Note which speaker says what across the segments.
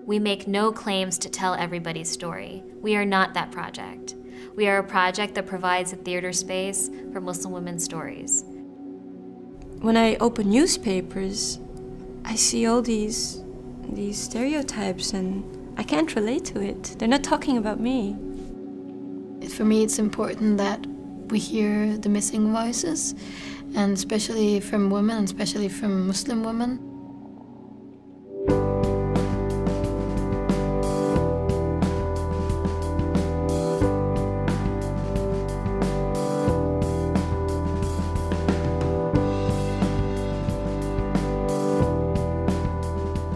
Speaker 1: We make no claims to tell everybody's story. We are not that project. We are a project that provides a theater space for Muslim women's stories.
Speaker 2: When I open newspapers, I see all these stereotypes and I can't relate to it. They're not talking about me.
Speaker 3: For me, it's important that we hear the missing voices, and especially from women, especially from Muslim women.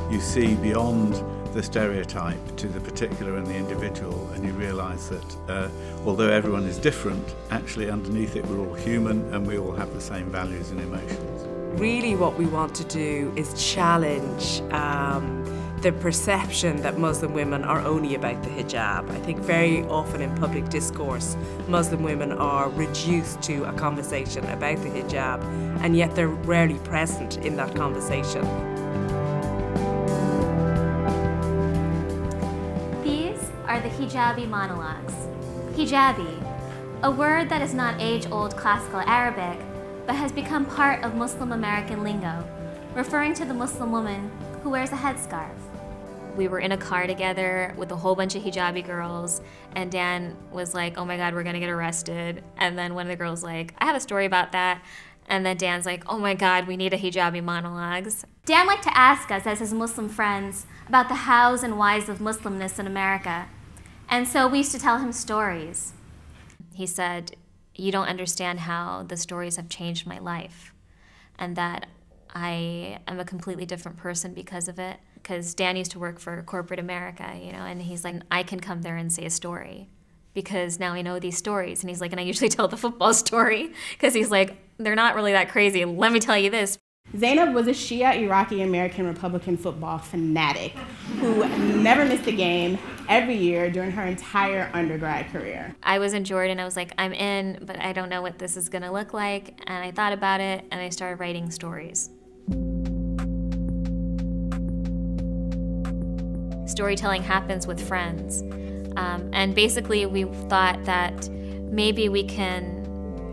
Speaker 4: You see beyond the stereotype to the particular and the individual, and you realise that although everyone is different, actually underneath it we're all human and we all have the same values and emotions.
Speaker 5: Really what we want to do is challenge the perception that Muslim women are only about the hijab. I think very often in public discourse, Muslim women are reduced to a conversation about the hijab, and yet they're rarely present in that conversation.
Speaker 1: Are the Hijabi Monologues. Hijabi, a word that is not age-old classical Arabic, but has become part of Muslim American lingo, referring to the Muslim woman who wears a headscarf. We were in a car together with a whole bunch of hijabi girls, and Dan was like, oh my God, we're gonna get arrested. And then one of the girls like, I have a story about that. And then Dan's like, oh my God, we need a Hijabi Monologues. Dan liked to ask us as his Muslim friends about the hows and whys of Muslimness in America. And so we used to tell him stories. He said, you don't understand how the stories have changed my life, and that I am a completely different person because of it. Because Dan used to work for corporate America, you know, and he's like, I can come there and say a story because now I know these stories. And he's like, and I usually tell the football story because he's like, they're not really that crazy. Let me tell you this.
Speaker 6: Zainab was a Shia Iraqi-American Republican football fanatic who never missed a game every year during her entire undergrad career.
Speaker 1: I was in Jordan. I was like, I'm in, but I don't know what this is going to look like. And I thought about it, and I started writing stories. Storytelling happens with friends. And basically, we thought that maybe we can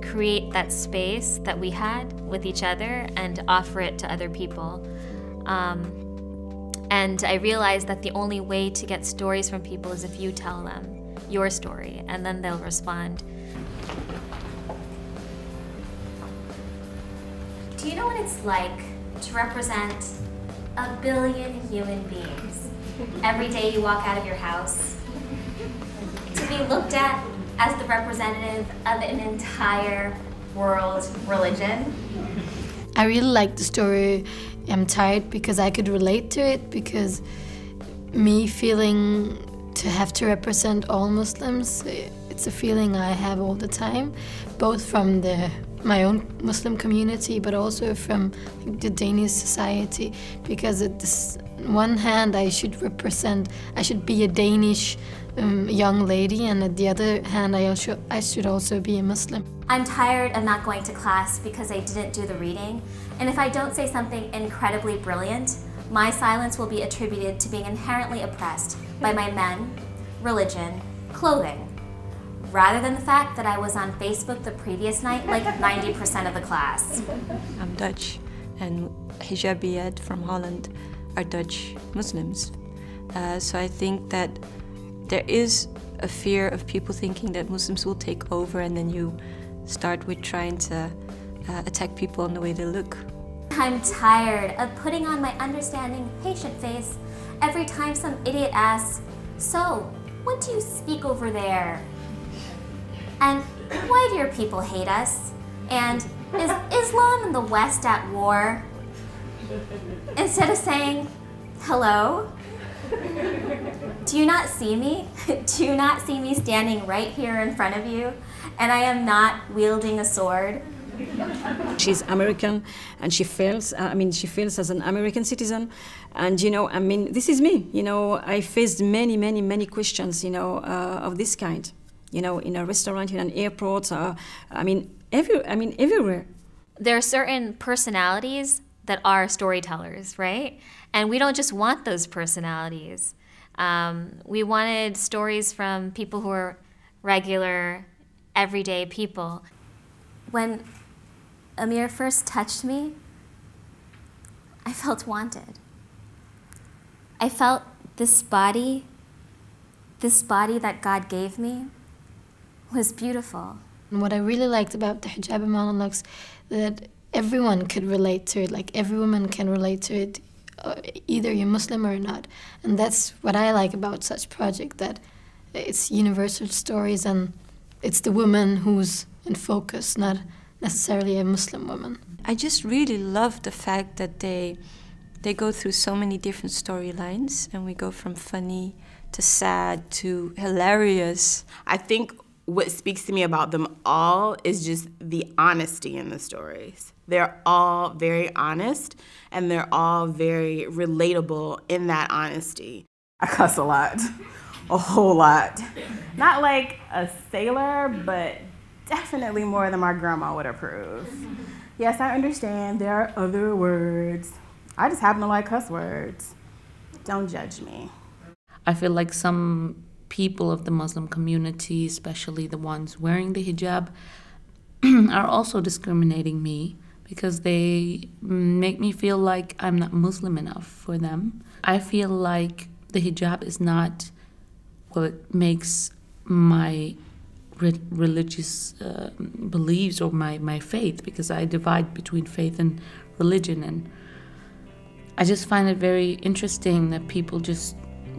Speaker 1: create that space that we had with each other and offer it to other people. And I realized that the only way to get stories from people is if you tell them your story, and then they'll respond. Do you know what it's like to represent 1 billion human beings? Every day you walk out of your house, to be looked at as the representative of an entire world religion.
Speaker 3: I really like the story I'm Tired because I could relate to it, because me feeling to have to represent all Muslims, it's a feeling I have all the time, both from my own Muslim community, but also from the Danish society, because at this one hand I should be a Danish young lady, and at the other hand I should also be a Muslim.
Speaker 1: I'm tired of not going to class because I didn't do the reading, and if I don't say something incredibly brilliant, my silence will be attributed to being inherently oppressed by my men, religion, clothing, rather than the fact that I was on Facebook the previous night like 90% of the class.
Speaker 2: I'm Dutch, and Hijabi from Holland are Dutch Muslims. So I think that there is a fear of people thinking that Muslims will take over, and then you start with trying to attack people on the way they look.
Speaker 1: I'm tired of putting on my understanding, patient face every time some idiot asks, so, what do you speak over there? And why do your people hate us? And is Islam and the West at war? Instead of saying, hello? Do you not see me? Do you not see me standing right here in front of you? And I am not wielding a sword?
Speaker 7: She's American, and she feels as an American citizen. And, this is me. I faced many questions, of this kind. In a restaurant, in an airport, everywhere.
Speaker 1: There are certain personalities that are storytellers, right? And we don't just want those personalities. We wanted stories from people who are regular, everyday people. When Amir first touched me, I felt wanted. I felt this body that God gave me was beautiful.
Speaker 3: And what I really liked about the Hijabi Monologues, that everyone could relate to it, like every woman can relate to it, either you're Muslim or not. And that's what I like about such project, that it's universal stories and it's the woman who's in focus, not necessarily a Muslim woman.
Speaker 2: I just really love the fact that they go through so many different storylines, and we go from funny to sad to hilarious.
Speaker 6: I think what speaks to me about them all is just the honesty in the stories. They're all very honest, and they're all very relatable in that honesty. I cuss a lot, a whole lot. Not like a sailor, but definitely more than my grandma would approve. Yes, I understand there are other words. I just happen to like cuss words. Don't judge me.
Speaker 8: I feel like some people of the Muslim community, especially the ones wearing the hijab, are also discriminating me because they make me feel like I'm not Muslim enough for them. I feel like the hijab is not what makes my religious beliefs or my faith, because I divide between faith and religion, and I just find it very interesting that people just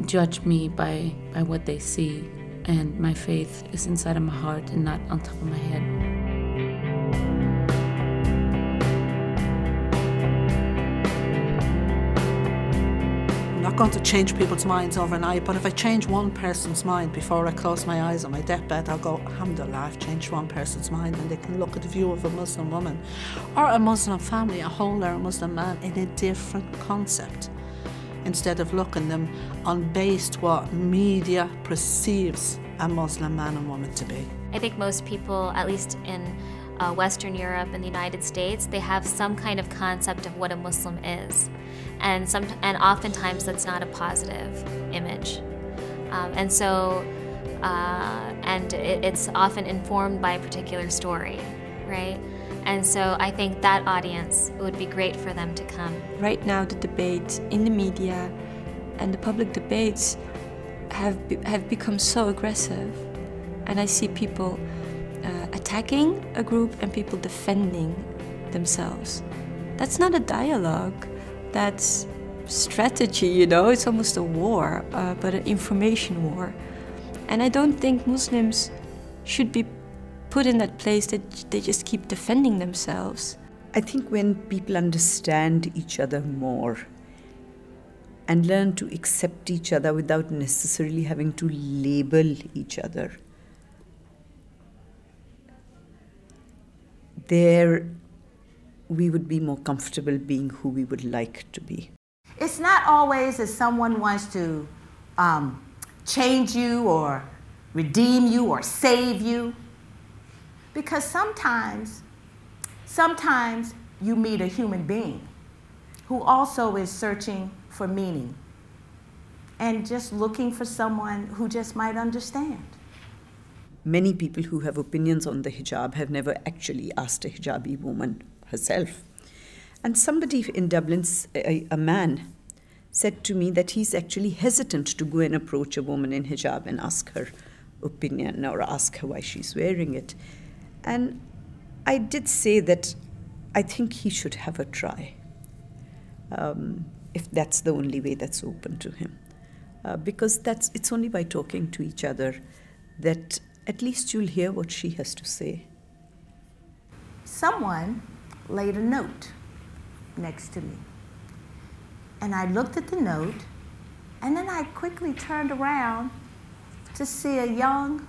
Speaker 8: judge me by what they see, and my faith is inside of my heart and not on top of my head.
Speaker 9: I'm not going to change people's minds overnight, but if I change one person's mind before I close my eyes on my deathbed, I'll go, alhamdulillah, I've changed one person's mind, and they can look at the view of a Muslim woman or a Muslim family, a whole or a Muslim man, in a different concept, instead of looking them on based what media perceives a Muslim man and woman to be.
Speaker 1: I think most people, at least in Western Europe and the United States, they have some kind of concept of what a Muslim is. And oftentimes that's not a positive image. It's often informed by a particular story, right? And so I think that audience, it would be great for them to come.
Speaker 2: Right now, the debate in the media and the public debates have become so aggressive, and I see people attacking a group and people defending themselves. That's not a dialogue. That's strategy, you know. It's almost a war, but an information war. And I don't think Muslims should be put in that place that they just keep defending themselves.
Speaker 10: I think when people understand each other more and learn to accept each other without necessarily having to label each other, there we would be more comfortable being who we would like to be.
Speaker 11: It's not always that someone wants to change you or redeem you or save you. Because sometimes you meet a human being who also is searching for meaning and just looking for someone who just might understand.
Speaker 10: Many people who have opinions on the hijab have never actually asked a hijabi woman herself. And somebody in Dublin, a man, said to me that he's actually hesitant to go and approach a woman in hijab and ask her opinion or ask her why she's wearing it. And I did say that I think he should have a try, if that's the only way that's open to him. Because it's only by talking to each other that at least you'll hear what she has to say.
Speaker 11: Someone laid a note next to me. And I looked at the note, and then I quickly turned around to see a young,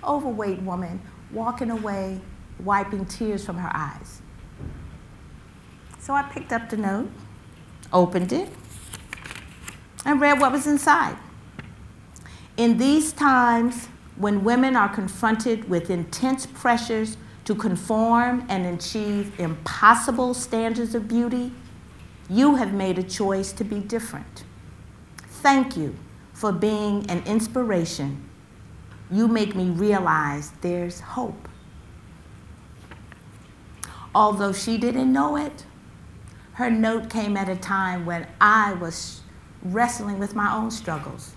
Speaker 11: overweight woman walking away, wiping tears from her eyes. So I picked up the note, opened it, and read what was inside. In these times, when women are confronted with intense pressures to conform and achieve impossible standards of beauty, you have made a choice to be different. Thank you for being an inspiration. You make me realize there's hope. Although she didn't know it, her note came at a time when I was wrestling with my own struggles,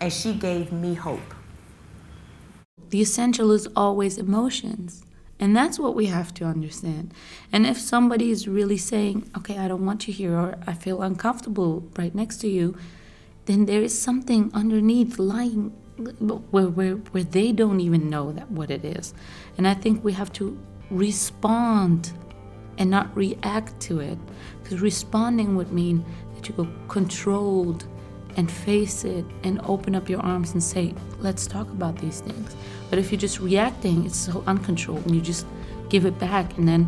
Speaker 11: and she gave me hope.
Speaker 8: The essential is always emotions, and that's what we have to understand. And if somebody is really saying, okay, I don't want you here, or I feel uncomfortable right next to you, then there is something underneath lying where they don't even know that what it is. And I think we have to respond and not react to it, because responding would mean that you go controlled and face it and open up your arms and say, let's talk about these things. But if you're just reacting, it's so uncontrolled, and you just give it back, and then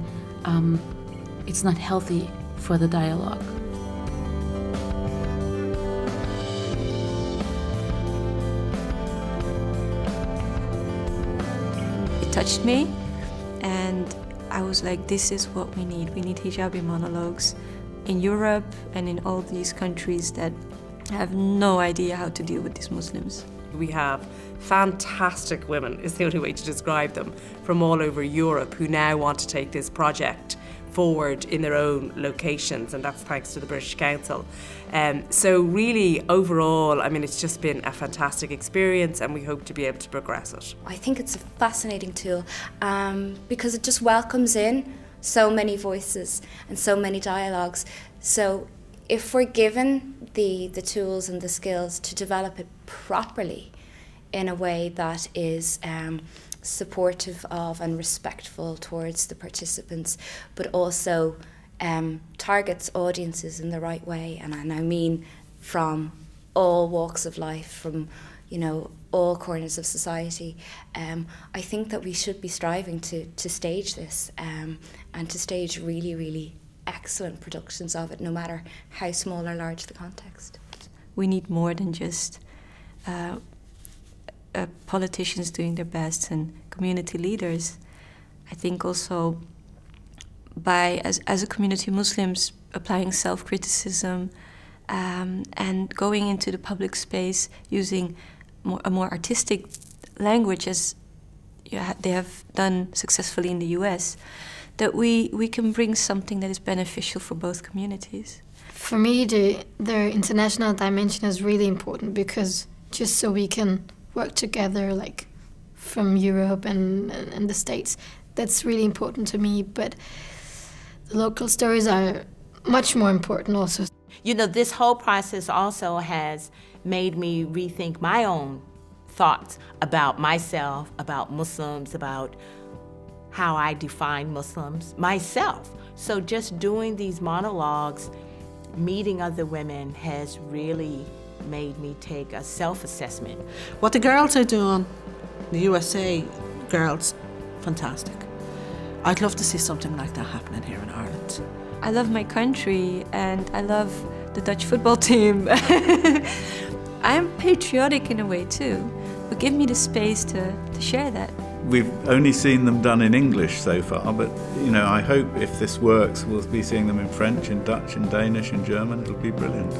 Speaker 8: it's not healthy for the dialogue.
Speaker 2: It touched me, and I was like, this is what we need. We need Hijabi Monologues in Europe and in all these countries that have no idea how to deal with these Muslims.
Speaker 5: We have fantastic women, is the only way to describe them, from all over Europe who now want to take this project forward in their own locations, and that's thanks to the British Council. So really, overall, I mean, it's just been a fantastic experience, and we hope to be able to progress it.
Speaker 12: I think it's a fascinating tool because it just welcomes in so many voices and so many dialogues. So if we're given the tools and the skills to develop it properly in a way that is supportive of and respectful towards the participants, but also targets audiences in the right way, and I mean from all walks of life, from all corners of society. I think that we should be striving to stage this and to stage really, really excellent productions of it, no matter how small or large the context.
Speaker 2: We need more than just politicians doing their best and community leaders. I think also as a community, Muslims applying self-criticism and going into the public space using a more artistic language, as they have done successfully in the US, that we can bring something that is beneficial for both communities.
Speaker 3: For me, the international dimension is really important, because just so we can work together, like from Europe and the States, that's really important to me. But the local stories are much more important also.
Speaker 13: This whole process also has made me rethink my own thoughts about myself, about Muslims, about how I define Muslims myself. So just doing these monologues, meeting other women, has really made me take a self-assessment.
Speaker 9: What the girls are doing, the USA girls, fantastic. I'd love to see something like that happening here in Ireland.
Speaker 2: I love my country, and I love the Dutch football team. I'm patriotic in a way too, but give me the space to share that.
Speaker 4: We've only seen them done in English so far, but I hope if this works, we'll be seeing them in French, in Dutch, in Danish, in German. It'll be brilliant.